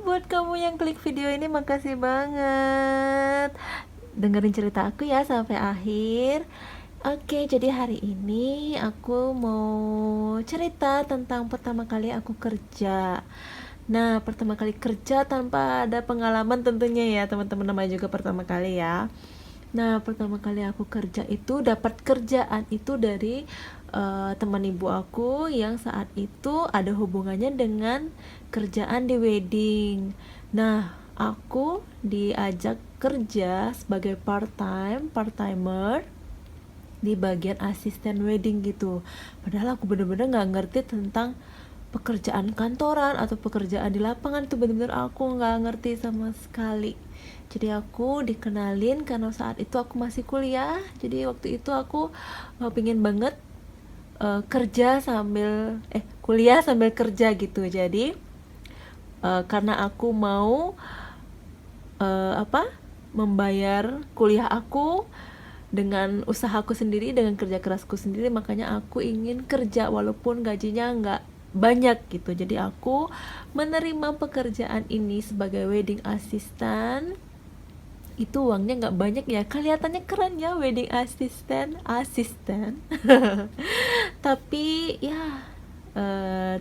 buat kamu yang klik video ini, makasih banget. Dengerin cerita aku ya sampai akhir. Oke, jadi hari ini aku mau cerita tentang pertama kali aku kerja. Nah, pertama kali kerja tanpa ada pengalaman tentunya ya, teman-teman, namanya juga pertama kali ya. Nah, pertama kali aku kerja itu dapat kerjaan itu dari teman ibu aku yang saat itu ada hubungannya dengan kerjaan di wedding. Nah, aku diajak kerja sebagai part-timer di bagian asisten wedding gitu. Padahal aku bener-bener nggak ngerti tentang pekerjaan kantoran atau pekerjaan di lapangan, itu bener-bener aku nggak ngerti sama sekali. Jadi aku dikenalin karena saat itu aku masih kuliah. Jadi waktu itu aku pingin banget kerja sambil kuliah sambil kerja gitu. Jadi karena aku mau apa membayar kuliah aku dengan usahaku sendiri, dengan kerja kerasku sendiri, makanya aku ingin kerja walaupun gajinya nggak banyak gitu. Jadi aku menerima pekerjaan ini sebagai wedding assistant. Itu uangnya nggak banyak ya, kelihatannya keren ya, wedding assistant tapi ya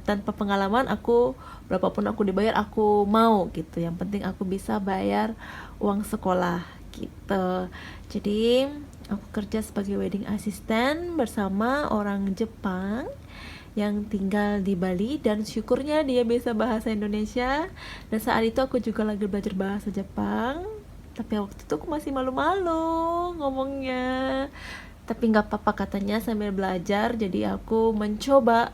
tanpa pengalaman, aku berapapun aku dibayar aku mau gitu, yang penting aku bisa bayar uang sekolah gitu. Jadi aku kerja sebagai wedding assistant bersama orang Jepang yang tinggal di Bali, dan syukurnya dia bisa bahasa Indonesia. Dan saat itu aku juga lagi belajar bahasa Jepang, tapi waktu itu aku masih malu-malu ngomongnya. Tapi nggak apa-apa katanya, sambil belajar. Jadi aku mencoba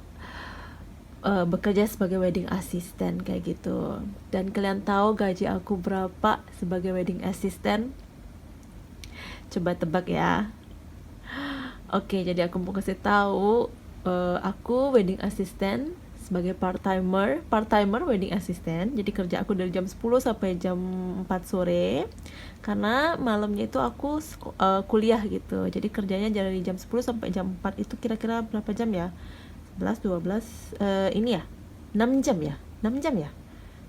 bekerja sebagai wedding assistant kayak gitu. Dan kalian tahu gaji aku berapa sebagai wedding assistant? Coba tebak ya. Oke, jadi aku mau kasih tahu, aku wedding assistant sebagai part timer wedding assistant. Jadi kerja aku dari jam 10 sampai jam 4 sore. Karena malamnya itu aku kuliah gitu. Jadi kerjanya dari jam 10 sampai jam 4, itu kira-kira berapa jam ya? 11, 12, ini ya, 6 jam ya, 6 jam ya,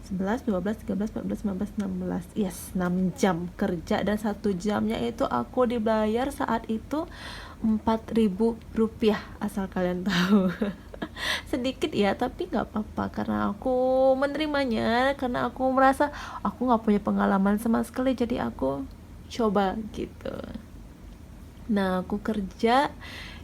11, 12, 13, 14, 15, 16, yes, 6 jam kerja. Dan 1 jamnya itu aku dibayar saat itu 4.000 rupiah, asal kalian tahu. Sedikit ya, tapi nggak apa-apa karena aku menerimanya, karena aku merasa aku nggak punya pengalaman sama sekali, jadi aku coba gitu. Nah, aku kerja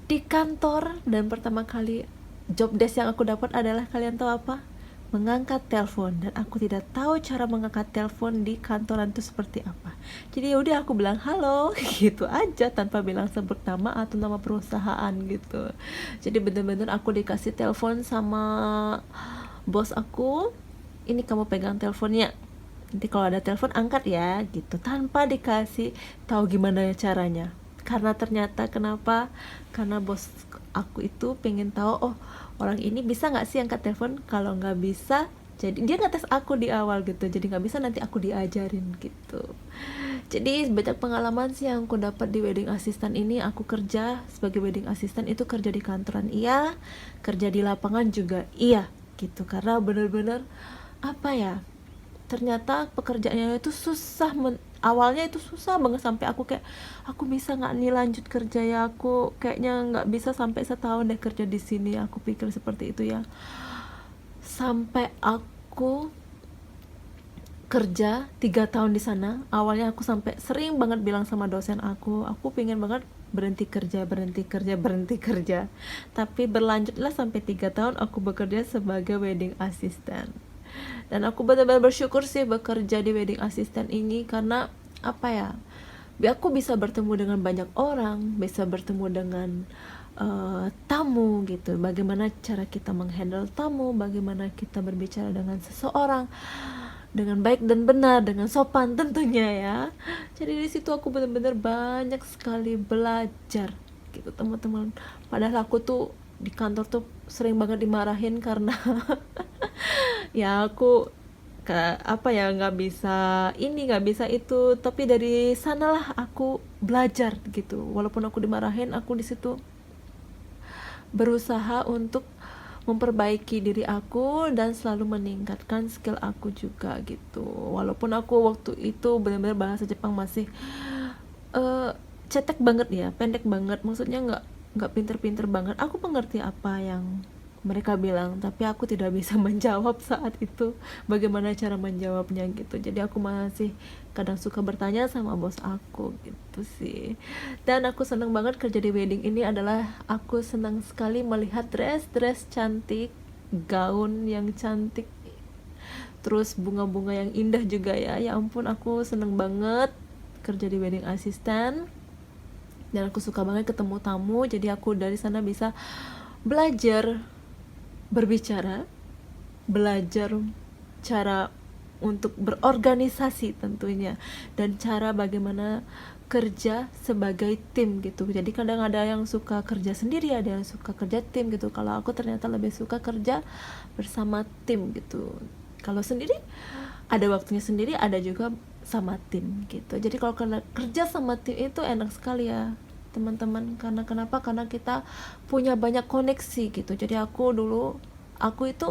di kantor, dan pertama kali job desk yang aku dapat adalah, kalian tahu apa? Mengangkat telepon. Dan aku tidak tahu cara mengangkat telepon di kantoran itu seperti apa. Jadi yaudah aku bilang halo gitu aja, tanpa bilang sebut nama atau nama perusahaan gitu. Jadi bener-bener aku dikasih telepon sama bos aku, ini kamu pegang teleponnya, nanti kalau ada telepon angkat ya gitu, tanpa dikasih tahu gimana caranya. Karena ternyata kenapa, karena bos aku itu pengen tahu, oh orang ini bisa nggak sih angkat telepon. Kalau nggak bisa, jadi dia ngetes aku di awal gitu, jadi nggak bisa nanti aku diajarin gitu. Jadi banyak pengalaman sih yang aku dapat di wedding assistant ini. Aku kerja sebagai wedding assistant itu kerja di kantoran iya, kerja di lapangan juga iya gitu. Karena bener-bener apa ya, ternyata pekerjaannya itu susah. Awalnya itu susah banget, sampai aku kayak, aku bisa nggak nih lanjut kerja ya, aku kayaknya nggak bisa sampai setahun deh kerja di sini, aku pikir seperti itu ya. Sampai aku kerja 3 tahun di sana. Awalnya aku sampai sering banget bilang sama dosen aku pengen banget berhenti kerja, berhenti kerja, berhenti kerja. Tapi berlanjutlah sampai 3 tahun aku bekerja sebagai wedding assistant. Dan aku benar-benar bersyukur sih bekerja di wedding assistant ini, karena apa ya, aku bisa bertemu dengan banyak orang, bisa bertemu dengan tamu gitu. Bagaimana cara kita menghandle tamu, bagaimana kita berbicara dengan seseorang dengan baik dan benar, dengan sopan tentunya ya. Jadi di situ aku benar-benar banyak sekali belajar gitu, teman-teman. Padahal aku tuh di kantor tuh sering banget dimarahin karena ya aku apa ya, nggak bisa ini nggak bisa itu, tapi dari sanalah aku belajar gitu. Walaupun aku dimarahin, aku di situ berusaha untuk memperbaiki diri aku dan selalu meningkatkan skill aku juga gitu. Walaupun aku waktu itu benar-benar bahasa Jepang masih eh, cetek banget ya, pendek banget, maksudnya nggak pinter-pinter banget. Aku mengerti apa yang mereka bilang, tapi aku tidak bisa menjawab saat itu bagaimana cara menjawabnya gitu. Jadi aku masih kadang suka bertanya sama bos aku gitu sih. Dan aku senang banget kerja di wedding ini adalah aku senang sekali melihat dress cantik, gaun yang cantik, terus bunga-bunga yang indah juga ya. Ya ampun, aku seneng banget kerja di wedding assistant, dan aku suka banget ketemu tamu. Jadi aku dari sana bisa belajar berbicara, belajar cara untuk berorganisasi tentunya, dan cara bagaimana kerja sebagai tim gitu. Jadi kadang ada yang suka kerja sendiri, ada yang suka kerja tim gitu. Kalau aku ternyata lebih suka kerja bersama tim gitu. Kalau sendiri ada waktunya sendiri, ada juga sama tim gitu. Jadi kalau kerja sama tim itu enak sekali ya teman-teman. Karena kenapa? Karena kita punya banyak koneksi gitu. Jadi aku itu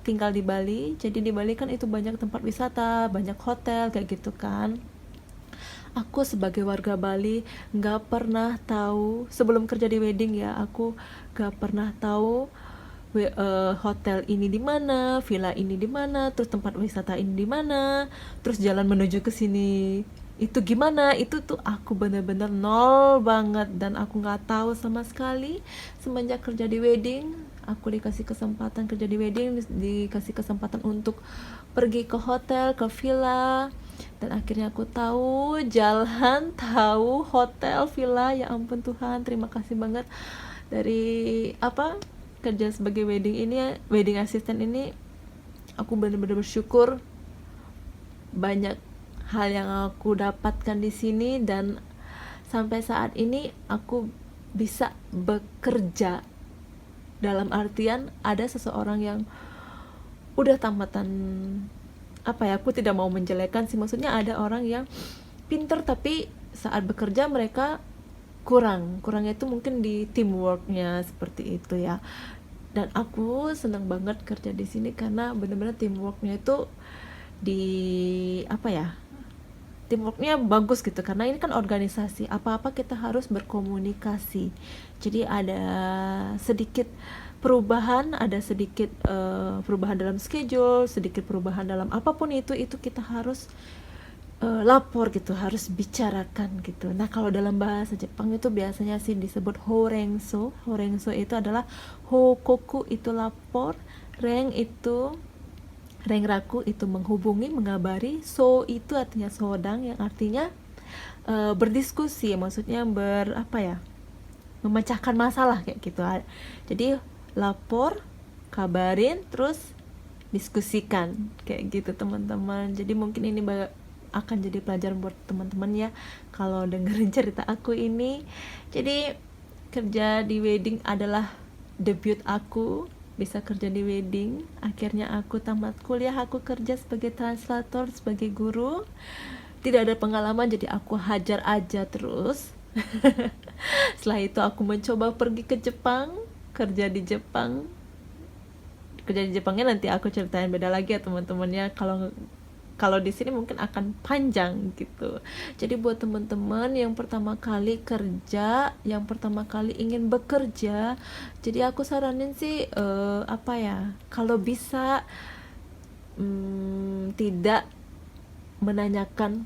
tinggal di Bali. Jadi di Bali kan itu banyak tempat wisata, banyak hotel kayak gitu kan. Aku sebagai warga Bali nggak pernah tahu sebelum kerja di wedding ya, aku nggak pernah tahu hotel ini di mana, villa ini di mana, terus tempat wisata ini di mana, terus jalan menuju ke sini itu gimana. Itu tuh aku bener-bener nol banget, dan aku nggak tahu sama sekali. Semenjak kerja di wedding, aku dikasih kesempatan kerja di wedding, dikasih kesempatan untuk pergi ke hotel, ke villa, dan akhirnya aku tahu jalan, tahu hotel, villa. Ya ampun Tuhan, terima kasih banget dari kerja sebagai wedding assistant ini. Aku benar-benar bersyukur banyak hal yang aku dapatkan di sini, dan sampai saat ini aku bisa bekerja. Dalam artian ada seseorang yang udah tamatan, aku tidak mau menjelekkan sih, maksudnya ada orang yang pinter tapi saat bekerja mereka kurangnya itu mungkin di teamworknya, seperti itu ya. Dan aku senang banget kerja di sini karena benar-benar teamworknya itu di teamworknya bagus gitu, karena ini kan organisasi, apa-apa kita harus berkomunikasi. Jadi ada sedikit perubahan, ada sedikit perubahan dalam schedule, sedikit perubahan dalam apapun itu kita harus lapor gitu, harus bicarakan gitu. Nah kalau dalam bahasa Jepang itu biasanya sih disebut horenso. Horenso itu adalah hokoku itu lapor, rengraku itu menghubungi, mengabari, so itu artinya sodang, yang artinya berdiskusi, maksudnya memecahkan masalah kayak gitu. Jadi lapor, kabarin, terus diskusikan kayak gitu teman-teman. Jadi mungkin ini akan jadi pelajaran buat teman-teman ya kalau dengerin cerita aku ini. Jadi kerja di wedding adalah debut aku, bisa kerja di wedding. Akhirnya aku tamat kuliah, aku kerja sebagai translator, sebagai guru. Tidak ada pengalaman, jadi aku hajar aja terus. Setelah itu aku mencoba pergi ke Jepang, kerja di Jepang. Kerja di Jepangnya nanti aku ceritain beda lagi ya teman-teman ya. Kalau di sini mungkin akan panjang gitu. Jadi buat teman-teman yang pertama kali kerja, yang pertama kali ingin bekerja, jadi aku saranin sih kalau bisa tidak menanyakan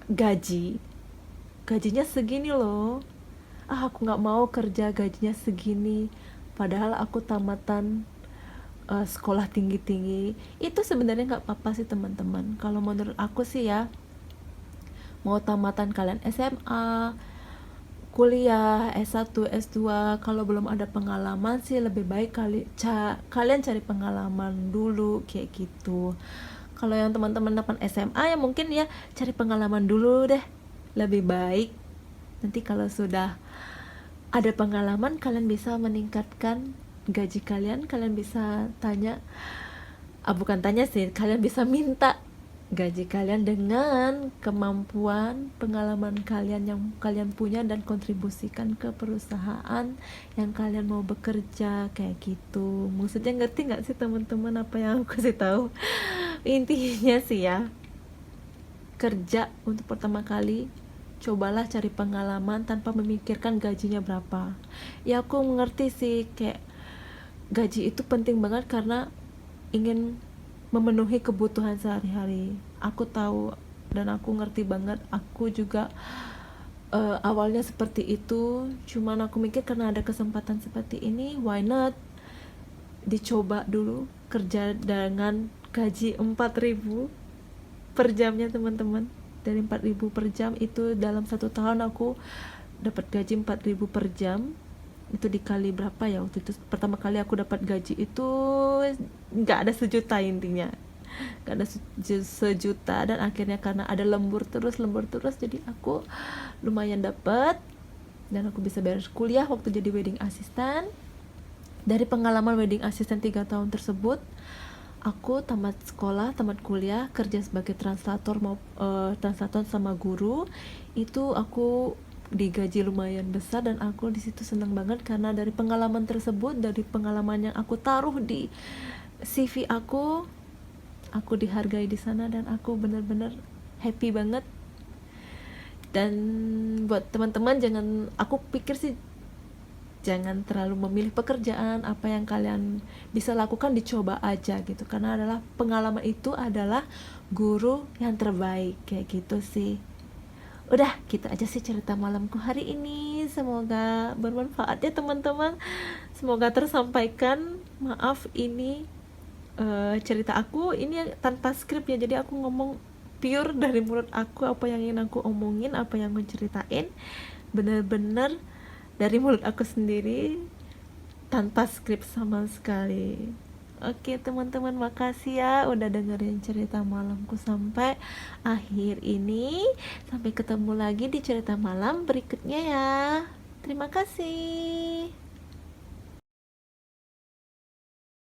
gajinya segini loh. Aku nggak mau kerja gajinya segini, padahal aku tamatan sekolah tinggi-tinggi. Itu sebenarnya nggak apa-apa sih teman-teman. Kalau menurut aku sih ya, mau tamatan kalian SMA, kuliah, S1, S2, kalau belum ada pengalaman sih lebih baik kalian cari pengalaman dulu kayak gitu. Kalau yang teman-teman dapat SMA ya mungkin ya cari pengalaman dulu deh, lebih baik. Nanti kalau sudah ada pengalaman, kalian bisa meningkatkan gaji kalian bisa tanya, bukan tanya sih, kalian bisa minta gaji kalian dengan kemampuan pengalaman kalian yang kalian punya dan kontribusikan ke perusahaan yang kalian mau bekerja kayak gitu. Maksudnya ngerti nggak sih teman-teman apa yang aku kasih tahu? Intinya sih ya, kerja untuk pertama kali cobalah cari pengalaman tanpa memikirkan gajinya berapa. Ya aku mengerti sih, kayak gaji itu penting banget karena ingin memenuhi kebutuhan sehari-hari. Aku tahu dan aku ngerti banget. Aku juga awalnya seperti itu, cuman aku mikir karena ada kesempatan seperti ini, why not dicoba dulu kerja dengan gaji 4.000 per jamnya teman-teman. Dari 4.000 per jam itu dalam 1 tahun aku dapat gaji 4.000 per jam. Itu dikali berapa ya, waktu itu pertama kali aku dapat gaji itu nggak ada sejuta, intinya nggak ada sejuta, dan akhirnya karena ada lembur terus jadi aku lumayan dapat dan aku bisa beres kuliah waktu jadi wedding assistant. Dari pengalaman wedding assistant 3 tahun tersebut, aku tamat sekolah, tamat kuliah, kerja sebagai translator translator sama guru. Itu aku digaji lumayan besar dan aku di situ senang banget karena dari pengalaman tersebut, dari pengalaman yang aku taruh di CV aku dihargai di sana dan aku benar-benar happy banget. Dan buat teman-teman, aku pikir sih jangan terlalu memilih pekerjaan, apa yang kalian bisa lakukan dicoba aja gitu, karena pengalaman itu adalah guru yang terbaik kayak gitu sih. Udah gitu aja sih cerita malamku hari ini, semoga bermanfaat ya teman-teman, semoga tersampaikan. Maaf ini cerita aku ini tanpa skrip ya, jadi aku ngomong pure dari mulut aku, apa yang ingin aku omongin, apa yang aku ceritain bener-bener dari mulut aku sendiri tanpa skrip sama sekali. Oke teman-teman, makasih ya udah dengerin cerita malamku sampai akhir ini. Sampai ketemu lagi di cerita malam berikutnya ya. Terima kasih.